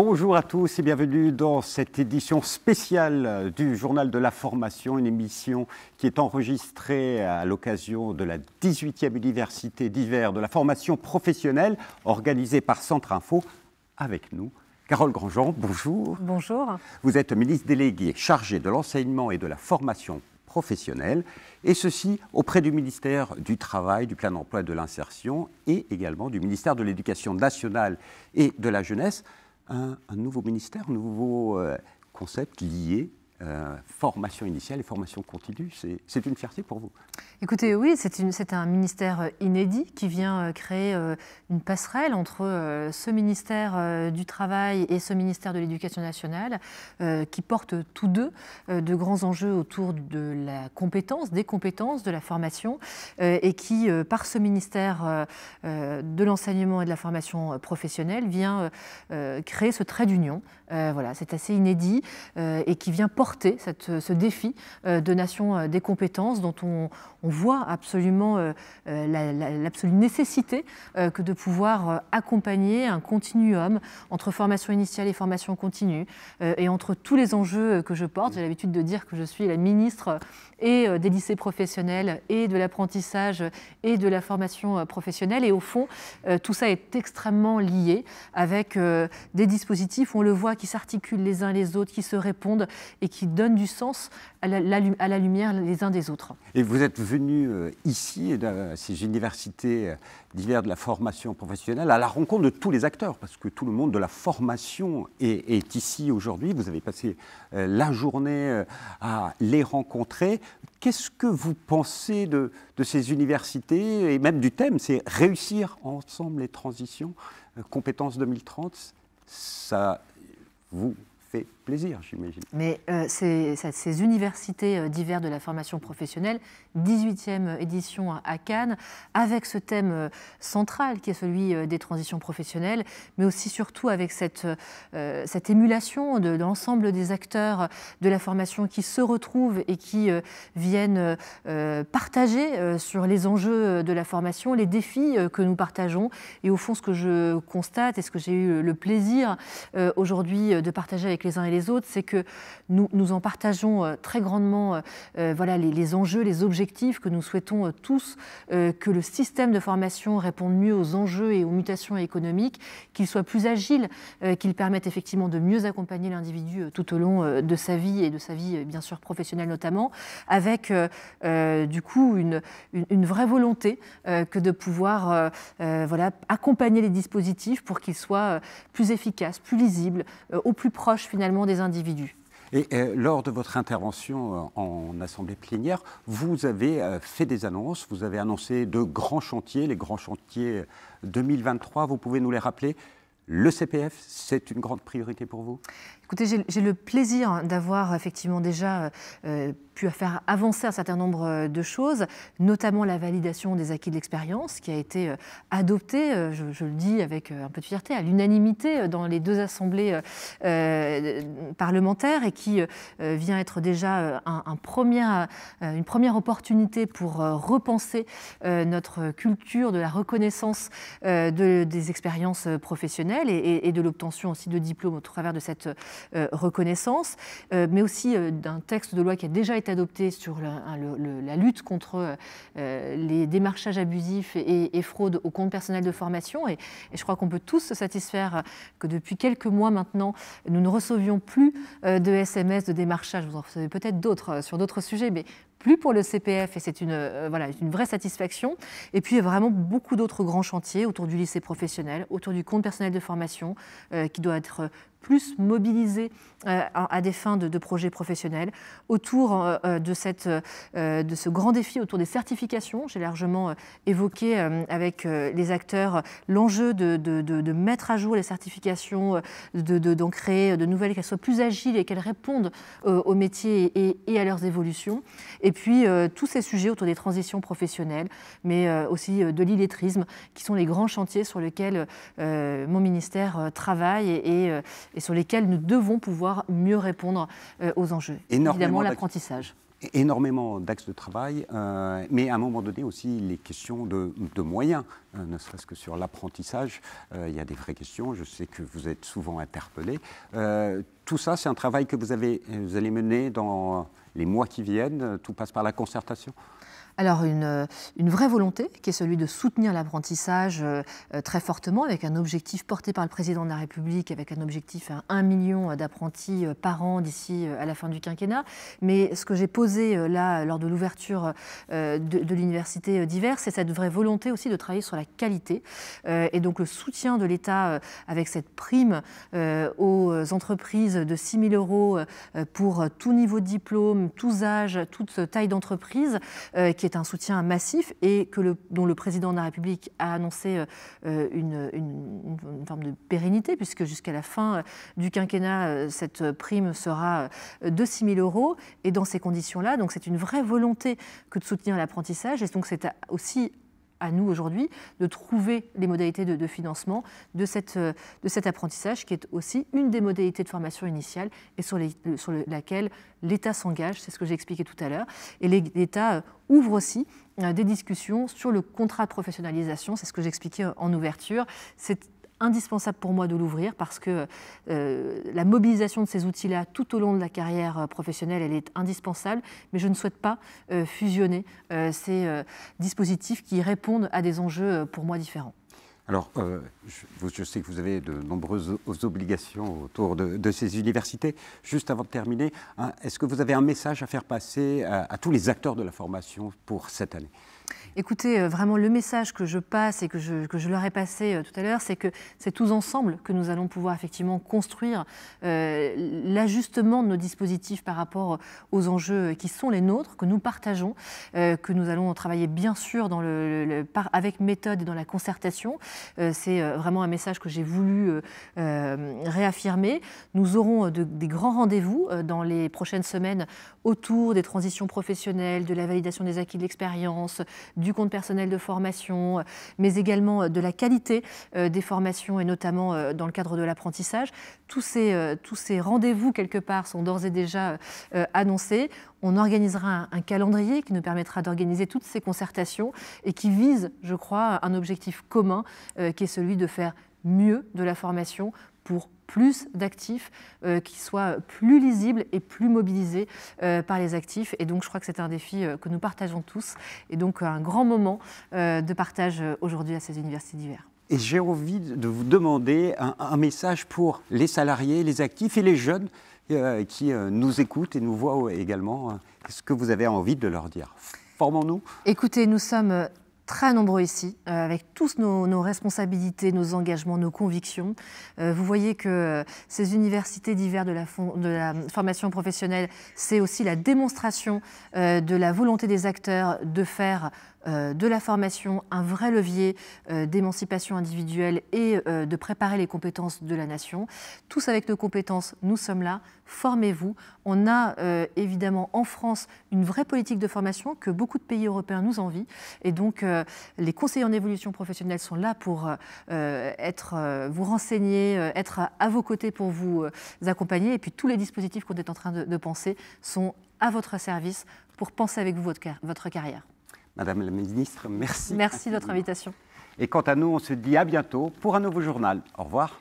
Bonjour à tous et bienvenue dans cette édition spéciale du Journal de la Formation, une émission qui est enregistrée à l'occasion de la 18e Université d'hiver de la formation professionnelle organisée par Centre Info. Avec nous, Carole Grandjean, bonjour. Bonjour. Vous êtes ministre déléguée chargée de l'enseignement et de la formation professionnelle, et ceci auprès du ministère du Travail, du Plein Emploi et de l'Insertion, et également du ministère de l'Éducation nationale et de la Jeunesse. Un nouveau ministère, un nouveau concept lié formation initiale et formation continue. C'est une fierté pour vous? Écoutez, oui, c'est un ministère inédit qui vient créer une passerelle entre ce ministère du Travail et ce ministère de l'Éducation nationale, qui portent tous deux de grands enjeux autour de la compétence, des compétences, de la formation, et qui, par ce ministère de l'enseignement et de la formation professionnelle, vient créer ce trait d'union. Voilà, c'est assez inédit et qui vient porter ce défi de nation des compétences dont on voit absolument l'absolue nécessité que de pouvoir accompagner un continuum entre formation initiale et formation continue et entre tous les enjeux que je porte. J'ai l'habitude de dire que je suis la ministre et des lycées professionnels et de l'apprentissage et de la formation professionnelle. Et au fond, tout ça est extrêmement lié avec des dispositifs, on le voit, qui s'articulent les uns les autres, qui se répondent et qui donnent du sens à la lumière les uns des autres. Et vous êtes venu ici, à ces universités d'hiver de la formation professionnelle, à la rencontre de tous les acteurs, parce que tout le monde de la formation est ici aujourd'hui. Vous avez passé la journée à les rencontrer. Qu'est-ce que vous pensez de ces universités et même du thème? C'est réussir ensemble les transitions, compétences 2030. Ça vous fait plaisir, j'imagine. Mais ces universités d'hiver de la formation professionnelle, 18e édition à Cannes, avec ce thème central qui est celui des transitions professionnelles, mais aussi surtout avec cette émulation de l'ensemble des acteurs de la formation qui se retrouvent et qui viennent partager sur les enjeux de la formation, les défis que nous partageons. Et au fond, ce que je constate et ce que j'ai eu le plaisir aujourd'hui de partager avec les uns et les autres, c'est que nous en partageons très grandement voilà, les enjeux, les objectifs que nous souhaitons tous, que le système de formation réponde mieux aux enjeux et aux mutations économiques, qu'il soit plus agile, qu'il permette effectivement de mieux accompagner l'individu tout au long de sa vie et de sa vie bien sûr professionnelle notamment, avec du coup une vraie volonté que de pouvoir voilà, accompagner les dispositifs pour qu'ils soient plus efficaces, plus lisibles, au plus proche finalement des individus. Et lors de votre intervention en assemblée plénière, vous avez fait des annonces, vous avez annoncé de grands chantiers, les grands chantiers 2023, vous pouvez nous les rappeler? Le CPF, c'est une grande priorité pour vous? Écoutez, j'ai le plaisir d'avoir effectivement déjà pu faire avancer un certain nombre de choses, notamment la validation des acquis de l'expérience qui a été adoptée, je le dis avec un peu de fierté, à l'unanimité dans les deux assemblées parlementaires et qui vient être déjà une première opportunité pour repenser notre culture de la reconnaissance des expériences professionnelles et de l'obtention aussi de diplômes au travers de cette reconnaissance, mais aussi d'un texte de loi qui a déjà été adopté sur la lutte contre les démarchages abusifs et fraudes au compte personnel de formation. Et je crois qu'on peut tous se satisfaire que depuis quelques mois maintenant, nous ne recevions plus de SMS, de démarchage. Vous en recevez peut-être d'autres sur d'autres sujets, mais plus pour le CPF, et c'est une vraie satisfaction. Et puis, il y a vraiment beaucoup d'autres grands chantiers autour du lycée professionnel, autour du compte personnel de formation, qui doit être plus mobilisé à des fins de projets professionnels, autour de ce grand défi autour des certifications. J'ai largement évoqué avec les acteurs l'enjeu de mettre à jour les certifications, d'en créer de nouvelles, qu'elles soient plus agiles et qu'elles répondent aux métiers et à leurs évolutions. Et puis, tous ces sujets autour des transitions professionnelles, mais aussi de l'illettrisme, qui sont les grands chantiers sur lesquels mon ministère travaille et sur lesquels nous devons pouvoir mieux répondre aux enjeux. Évidemment, l'apprentissage. énormément d'axes de travail, mais à un moment donné aussi les questions de moyens, ne serait-ce que sur l'apprentissage, il y a des vraies questions, je sais que vous êtes souvent interpellés. Tout ça, c'est un travail que vous allez mener dans les mois qui viennent, tout passe par la concertation ? Alors une vraie volonté qui est celui de soutenir l'apprentissage très fortement avec un objectif porté par le président de la République, avec un objectif à 1 million d'apprentis par an d'ici à la fin du quinquennat. Mais ce que j'ai posé là lors de l'ouverture de l'université d'hiver, c'est cette vraie volonté aussi de travailler sur la qualité et donc le soutien de l'État avec cette prime aux entreprises de 6 000 € pour tout niveau de diplôme, tous âges, toute taille d'entreprise, qui est un soutien massif et dont le président de la République a annoncé une forme de pérennité, puisque jusqu'à la fin du quinquennat, cette prime sera de 6 000 €. Et dans ces conditions-là, donc c'est une vraie volonté que de soutenir l'apprentissage. Et donc c'est aussi à nous aujourd'hui de trouver les modalités de financement de cet apprentissage, qui est aussi une des modalités de formation initiale et sur laquelle l'État s'engage, c'est ce que j'ai expliqué tout à l'heure. Et l'État ouvre aussi des discussions sur le contrat de professionnalisation, c'est ce que j'expliquais en ouverture. C'est indispensable pour moi de l'ouvrir parce que la mobilisation de ces outils-là tout au long de la carrière professionnelle, elle est indispensable, mais je ne souhaite pas fusionner ces dispositifs qui répondent à des enjeux pour moi différents. Alors, je sais que vous avez de nombreuses obligations autour de ces universités. Juste avant de terminer, est-ce que vous avez un message à faire passer à tous les acteurs de la formation pour cette année ? Écoutez, vraiment le message que je passe et que je leur ai passé tout à l'heure, c'est que c'est tous ensemble que nous allons pouvoir effectivement construire l'ajustement de nos dispositifs par rapport aux enjeux qui sont les nôtres, que nous partageons, que nous allons travailler bien sûr avec méthode et dans la concertation. C'est vraiment un message que j'ai voulu réaffirmer. Nous aurons des grands rendez-vous dans les prochaines semaines autour des transitions professionnelles, de la validation des acquis de l'expérience, du compte personnel de formation, mais également de la qualité des formations et notamment dans le cadre de l'apprentissage. Tous ces rendez-vous, quelque part, sont d'ores et déjà annoncés. On organisera un calendrier qui nous permettra d'organiser toutes ces concertations et qui vise, je crois, un objectif commun qui est celui de faire mieux de la formation pour plus d'actifs qui soient plus lisibles et plus mobilisés par les actifs. Et donc, je crois que c'est un défi que nous partageons tous. Et donc, un grand moment de partage aujourd'hui à ces universités d'hiver. Et j'ai envie de vous demander un message pour les salariés, les actifs et les jeunes qui nous écoutent et nous voient également. Qu'est-ce que vous avez envie de leur dire ? Formons-nous. Écoutez, nous sommes très nombreux ici, avec tous nos responsabilités, nos engagements, nos convictions. Vous voyez que ces universités d'hiver de la formation professionnelle, c'est aussi la démonstration de la volonté des acteurs de faire de la formation un vrai levier d'émancipation individuelle et de préparer les compétences de la nation. Tous avec nos compétences, nous sommes là, formez-vous. On a évidemment en France une vraie politique de formation que beaucoup de pays européens nous envient. Et donc les conseillers en évolution professionnelle sont là pour vous renseigner, être à vos côtés pour vous accompagner. Et puis tous les dispositifs qu'on est en train de penser sont à votre service pour penser avec vous votre carrière. Madame la ministre, merci. Merci de votre invitation. Et quant à nous, on se dit à bientôt pour un nouveau journal. Au revoir.